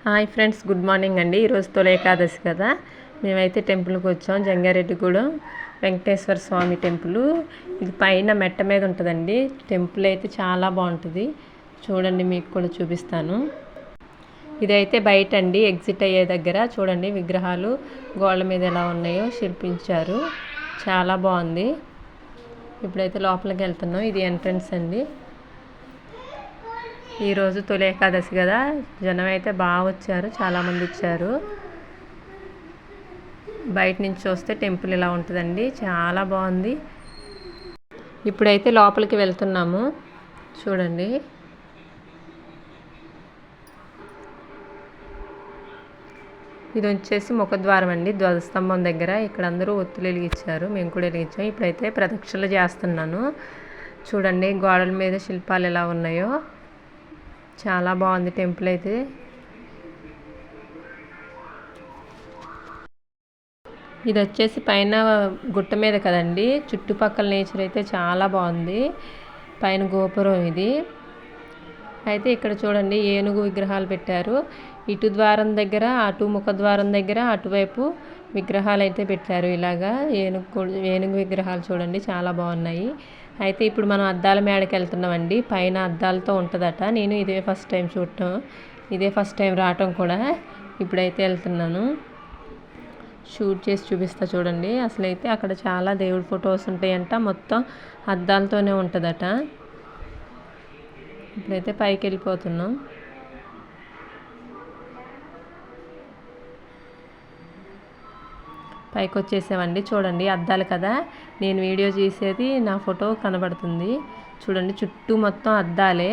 Hi friends, good morning అండి. ఈరోజు తొలి ఏకాదశి కదా, మేమైతే టెంపుల్కి వచ్చాం. జంగారెడ్డిగూడెం వెంకటేశ్వర స్వామి టెంపుల్. ఇది పైన మెట్ట మీద ఉంటుందండి. టెంపుల్ అయితే చాలా బాగుంటుంది. చూడండి, మీకు కూడా చూపిస్తాను. ఇదైతే బయట అండి, ఎగ్జిట్ అయ్యే దగ్గర. చూడండి విగ్రహాలు గోళ్ళ మీద ఎలా ఉన్నాయో శిల్పించారు. చాలా బాగుంది. ఇప్పుడైతే లోపలికి వెళ్తున్నాం. ఇది ఎంట్రన్స్ అండి. ఈరోజు తొలి ఏకాదశి కదా, జనం అయితే బాగా వచ్చారు, చాలామంది వచ్చారు. బయట నుంచి చూస్తే టెంపుల్ ఇలా ఉంటుందండి, చాలా బాగుంది. ఇప్పుడైతే లోపలికి వెళ్తున్నాము. చూడండి, ఇది వచ్చేసి ముఖద్వారం అండి, ధ్వజస్తంభం దగ్గర. ఇక్కడ అందరూ ఒత్తులు వెలిగించారు, మేము కూడా వెలిగించాం. ఇప్పుడైతే ప్రదక్షిణలు చేస్తున్నాను. చూడండి గోడల మీద శిల్పాలు ఎలా ఉన్నాయో, చాలా బాగుంది టెంపుల్ అయితే. ఇది వచ్చేసి పైన గుట్ట మీద కదండి, చుట్టుపక్కల నేచర్ అయితే చాలా బాగుంది. పైన గోపురం ఇది. అయితే ఇక్కడ చూడండి ఏనుగు విగ్రహాలు పెట్టారు. ఇటు ద్వారం దగ్గర, అటు ముఖద్వారం దగ్గర, అటువైపు విగ్రహాలు అయితే పెట్టారు. ఇలాగా ఏనుగు విగ్రహాలు చూడండి, చాలా బాగున్నాయి. అయితే ఇప్పుడు మనం అద్దాల మేడకి వెళ్తున్నామండి. పైన అద్దాలతో ఉంటుందట. నేను ఇదే ఫస్ట్ టైం చూడటం, ఇదే ఫస్ట్ టైం రావటం కూడా. ఇప్పుడైతే వెళ్తున్నాను, షూట్ చేసి చూపిస్తా. చూడండి, అసలైతే అక్కడ చాలా దేవుడి ఫొటోస్ ఉంటాయంట. మొత్తం అద్దాలతోనే ఉంటుందట. ఇప్పుడైతే పైకి వెళ్ళిపోతున్నాం. పైకి వచ్చేసామండి. చూడండి అద్దాలు కదా, నేను వీడియో చేసేది నా ఫోటో కనబడుతుంది. చూడండి చుట్టూ మొత్తం అద్దాలే.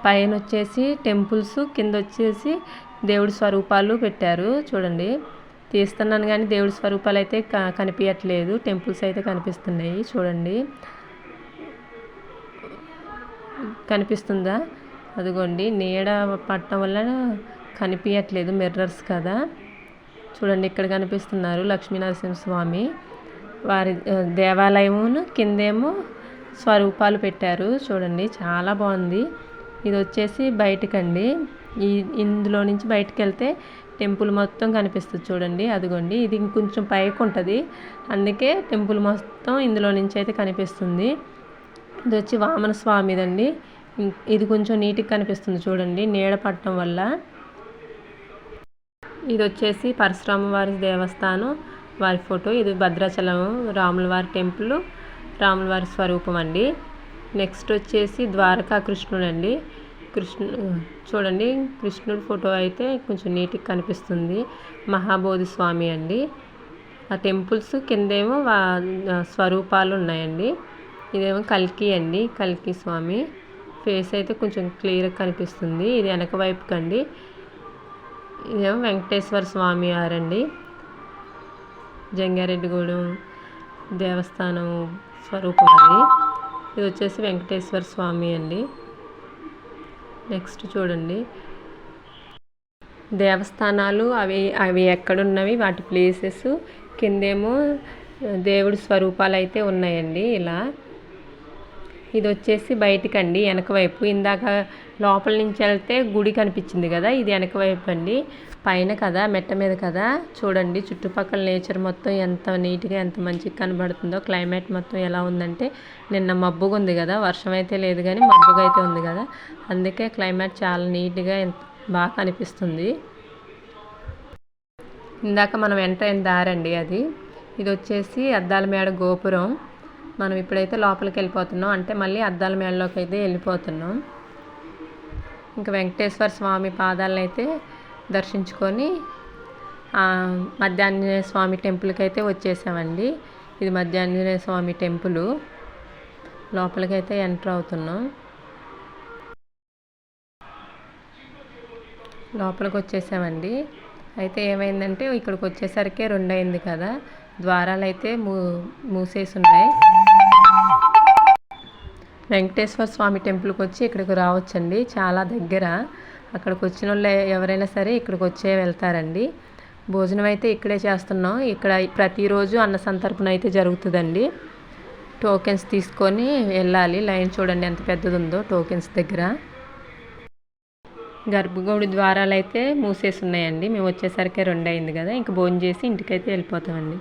పైన వచ్చేసి టెంపుల్స్, కింద వచ్చేసి దేవుడి స్వరూపాలు పెట్టారు. చూడండి, తీస్తున్నాను కానీ దేవుడి స్వరూపాలు అయితే కనిపించట్లేదు, టెంపుల్స్ అయితే కనిపిస్తున్నాయి. చూడండి, కనిపిస్తుందా? అదిగోండి, నీడ పట్టడం వల్ల కనిపించట్లేదు, మిర్రర్స్ కదా. చూడండి, ఇక్కడ కనిపిస్తున్నారు లక్ష్మీనరసింహస్వామి వారి దేవాలయమును, కిందేమో స్వరూపాలు పెట్టారు. చూడండి, చాలా బాగుంది. ఇది వచ్చేసి బయటకండి. ఇందులో నుంచి బయటకు వెళ్తే టెంపుల్ మొత్తం కనిపిస్తుంది. చూడండి, అదిగోండి, ఇది ఇంకొంచెం పైకి ఉంటుంది, అందుకే టెంపుల్ మొత్తం ఇందులో నుంచి అయితే కనిపిస్తుంది. ఇది వచ్చి వామన స్వామిదండి. ఇది కొంచెం నీట్గా కనిపిస్తుంది. చూడండి, నీడ పట్టడం వల్ల. ఇది వచ్చేసి పరశురామ వారి దేవస్థానం, వారి ఫోటో. ఇది భద్రాచలం రాముల వారి టెంపుల్, రాముల వారి స్వరూపం అండి. నెక్స్ట్ వచ్చేసి ద్వారకా కృష్ణుడు అండి. చూడండి, కృష్ణుడి ఫోటో అయితే కొంచెం నీట్గా కనిపిస్తుంది. మహాబోధి స్వామి అండి. ఆ టెంపుల్స్ కిందేమో స్వరూపాలు ఉన్నాయండి. ఇదేమో కల్కి అండి, కల్కి స్వామి ఫేస్ అయితే కొంచెం క్లియర్గా కనిపిస్తుంది. ఇది వెనక వైపుకి అండి. ఇదేమో వెంకటేశ్వర స్వామి వారండి, జంగారెడ్డిగూడెం దేవస్థానం స్వరూపం అది. ఇది వచ్చేసి వెంకటేశ్వర స్వామి అండి. నెక్స్ట్ చూడండి, దేవస్థానాలు అవి ఎక్కడున్నవి, వాటి ప్లేసెస్. కిందేమో దేవుడి స్వరూపాలు అయితే ఉన్నాయండి ఇలా. ఇది వచ్చేసి బయటకండి, వెనక వైపు. ఇందాక లోపల నుంచి వెళ్తే గుడి కనిపించింది కదా, ఇది వెనక వైపు అండి. పైన కదా, మెట్ట మీద కదా. చూడండి చుట్టుపక్కల నేచర్ మొత్తం ఎంత నీట్గా, ఎంత మంచిగా కనబడుతుందో. క్లైమేట్ మొత్తం ఎలా ఉందంటే, నిన్న మబ్బుగా ఉంది కదా, వర్షం అయితే లేదు కానీ మబ్బుగా అయితే ఉంది కదా, అందుకే క్లైమేట్ చాలా నీట్గా బాగా కనిపిస్తుంది. ఇందాక మనం ఎంటర్ అయిన దారండి అది. ఇది వచ్చేసి అద్దాల మేడ గోపురం. మనం ఇప్పుడైతే లోపలికి వెళ్ళిపోతున్నాం, అంటే మళ్ళీ అద్దాల మేడలోకి అయితే వెళ్ళిపోతున్నాం. ఇంకా వెంకటేశ్వర స్వామి పాదాలను అయితే దర్శించుకొని మధ్యాంజనేయ స్వామి టెంపుల్కి అయితే వచ్చేసామండి. ఇది మధ్యాంజనేయ స్వామి టెంపుల్. లోపలికి అయితే ఎంటర్ అవుతున్నాం. లోపలికి వచ్చేసామండి. అయితే ఏమైందంటే, ఇక్కడికి వచ్చేసరికి 2 అయింది కదా, ద్వారాలు అయితే మూసేసి ఉన్నాయి. వెంకటేశ్వర స్వామి టెంపుల్కి వచ్చి ఇక్కడికి రావచ్చండి, చాలా దగ్గర. అక్కడికి వచ్చిన వాళ్ళు ఎవరైనా సరే ఇక్కడికి వచ్చే వెళ్తారండి. భోజనం అయితే ఇక్కడే చేస్తున్నాం. ఇక్కడ ప్రతిరోజు అన్న సంతర్పణ అయితే జరుగుతుందండి. టోకెన్స్ తీసుకొని వెళ్ళాలి. లైన్ చూడండి ఎంత పెద్దది ఉందో టోకెన్స్ దగ్గర. గర్భగుడి ద్వారాలు అయితే మూసేసి ఉన్నాయండి. మేము వచ్చేసరికి 2 అయింది కదా, ఇంక భోజనం చేసి ఇంటికైతే వెళ్ళిపోతామండి.